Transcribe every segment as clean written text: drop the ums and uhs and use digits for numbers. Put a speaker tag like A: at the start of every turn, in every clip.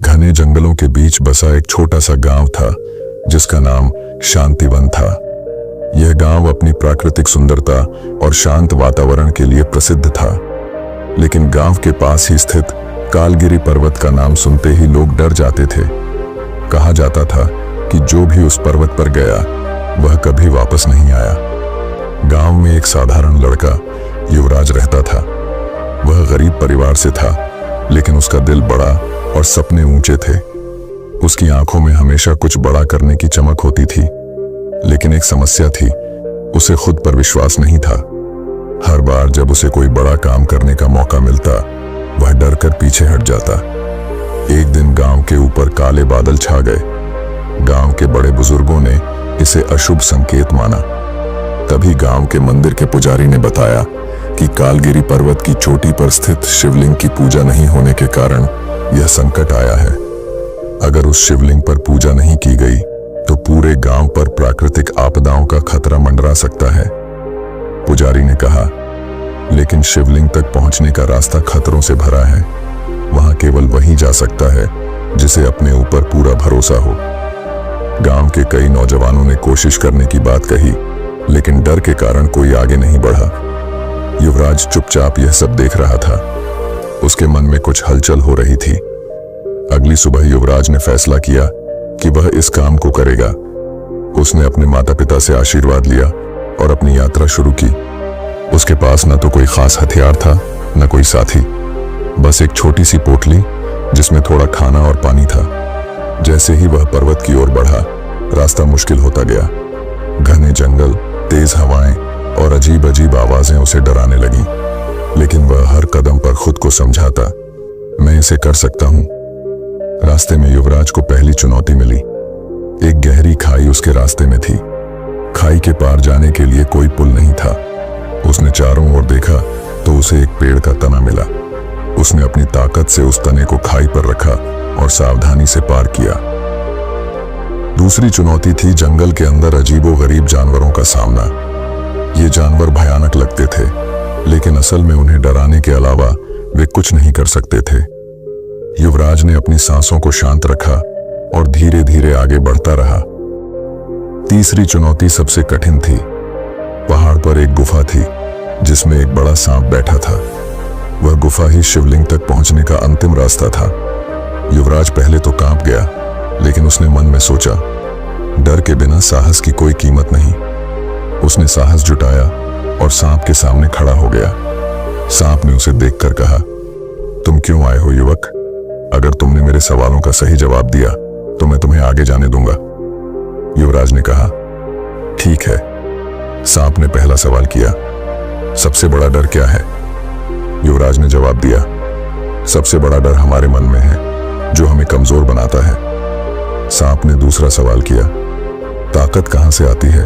A: घने जंगलों के बीच बसा एक छोटा सा गांव था जिसका नाम शांतिवन था। यह गांव अपनी प्राकृतिक सुंदरता और शांत वातावरण के लिए प्रसिद्ध था, लेकिन गांव के पास ही स्थित कालगिरी पर्वत का नाम सुनते ही लोग डर जाते थे। कहा जाता था कि जो भी उस पर्वत पर गया वह कभी वापस नहीं आया। गांव में एक साधारण लड़का युवराज रहता था। वह गरीब परिवार से था, लेकिन उसका दिल बड़ा और सपने ऊंचे थे। उसकी आंखों में हमेशा कुछ बड़ा करने की चमक होती थी, लेकिन एक समस्या थी, उसे खुद पर विश्वास नहीं था। हर बार जब उसे कोई बड़ा काम करने का मौका मिलता, वह डर कर पीछे हट जाता। एक दिन गांव के ऊपर काले बादल छा गए। गांव के बड़े बुजुर्गों ने इसे अशुभ संकेत माना। तभी गांव के मंदिर के पुजारी ने बताया कि कालगिरी पर्वत की चोटी पर स्थित शिवलिंग की पूजा नहीं होने के कारण यह संकट आया है। अगर उस शिवलिंग पर पूजा नहीं की गई तो पूरे गांव पर प्राकृतिक आपदाओं का खतरा मंडरा सकता है। पुजारी ने कहा, लेकिन शिवलिंग तक पहुंचने का रास्ता खतरों से भरा है। वहां केवल वही जा सकता है जिसे अपने ऊपर पूरा भरोसा हो। गांव के कई नौजवानों ने कोशिश करने की बात कही, लेकिन डर के कारण कोई आगे नहीं बढ़ा। युवराज चुपचाप यह सब देख रहा था। उसके मन में कुछ हलचल हो रही थी। अगली सुबह युवराज ने फैसला किया कि वह इस काम को करेगा। उसने अपने माता पिता से आशीर्वाद लिया और अपनी यात्रा शुरू की। उसके पास न तो कोई खास हथियार था, न कोई साथी, बस एक छोटी सी पोटली जिसमें थोड़ा खाना और पानी था। जैसे ही वह पर्वत की ओर बढ़ा, रास्ता मुश्किल होता गया। घने जंगल, तेज हवाएं और अजीब अजीब आवाजें उसे डराने लगीं, लेकिन वह हर कदम पर खुद को समझाता, मैं इसे कर सकता हूं। रास्ते में युवराज को पहली चुनौती मिली। एक गहरी खाई उसके रास्ते में थी। खाई के पार जाने के लिए कोई पुल नहीं था। उसने चारों ओर देखा तो उसे एक पेड़ का तना मिला। उसने अपनी ताकत से उस तने को खाई पर रखा और सावधानी से पार किया। दूसरी चुनौती थी जंगल के अंदर अजीबोगरीब जानवरों का सामना। ये जानवर भयानक लगते थे, लेकिन असल में उन्हें डराने के अलावा वे कुछ नहीं कर सकते थे। युवराज ने अपनी सांसों को शांत रखा और धीरे धीरे आगे बढ़ता रहा। तीसरी चुनौती सबसे कठिन थी। पहाड़ पर एक गुफा थी जिसमें एक बड़ा सांप बैठा था। वह गुफा ही शिवलिंग तक पहुंचने का अंतिम रास्ता था। युवराज पहले तो कांप गया, लेकिन उसने मन में सोचा, डर के बिना साहस की कोई कीमत नहीं। उसने साहस जुटाया और सांप के सामने खड़ा हो गया। सांप ने उसे देखकर कहा, तुम क्यों आए हो युवक? अगर तुमने मेरे सवालों का सही जवाब दिया तो मैं तुम्हें आगे जाने दूंगा। युवराज ने कहा, ठीक है। सांप ने पहला सवाल किया, सबसे बड़ा डर क्या है? युवराज ने जवाब दिया, सबसे बड़ा डर हमारे मन में है, जो हमें कमजोर बनाता है। सांप ने दूसरा सवाल किया, ताकत कहां से आती है?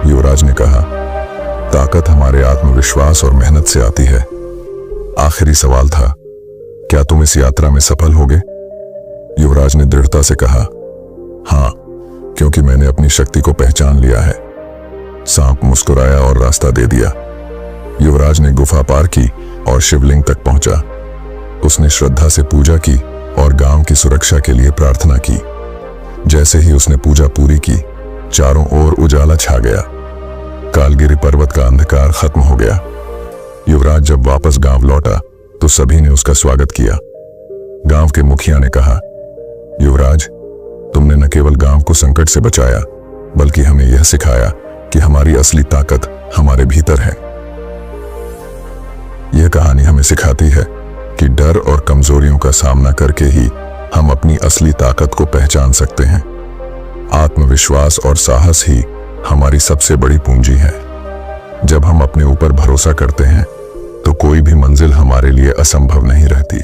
A: युवराज ने कहा, ताकत हमारे आत्मविश्वास और मेहनत से आती है। आखिरी सवाल था, क्या तुम इस यात्रा में सफल होगे? युवराज ने दृढ़ता से कहा, हां, क्योंकि मैंने अपनी शक्ति को पहचान लिया है। सांप मुस्कुराया और रास्ता दे दिया। युवराज ने गुफा पार की और शिवलिंग तक पहुंचा। उसने श्रद्धा से पूजा की और गांव की सुरक्षा के लिए प्रार्थना की। जैसे ही उसने पूजा पूरी की, चारों ओर उजाला छा गया। कालगिरी पर्वत का अंधकार खत्म हो गया। युवराज जब वापस गांव लौटा तो सभी ने उसका स्वागत किया। गांव के मुखिया ने कहा, युवराज, तुमने न केवल गांव को संकट से बचाया, बल्कि हमें यह सिखाया कि हमारी असली ताकत हमारे भीतर है। यह कहानी हमें सिखाती है कि डर और कमजोरियों का सामना करके ही हम अपनी असली ताकत को पहचान सकते हैं। आत्मविश्वास और साहस ही हमारी सबसे बड़ी पूंजी है। जब हम अपने ऊपर भरोसा करते हैं तो कोई भी मंजिल हमारे लिए असंभव नहीं रहती।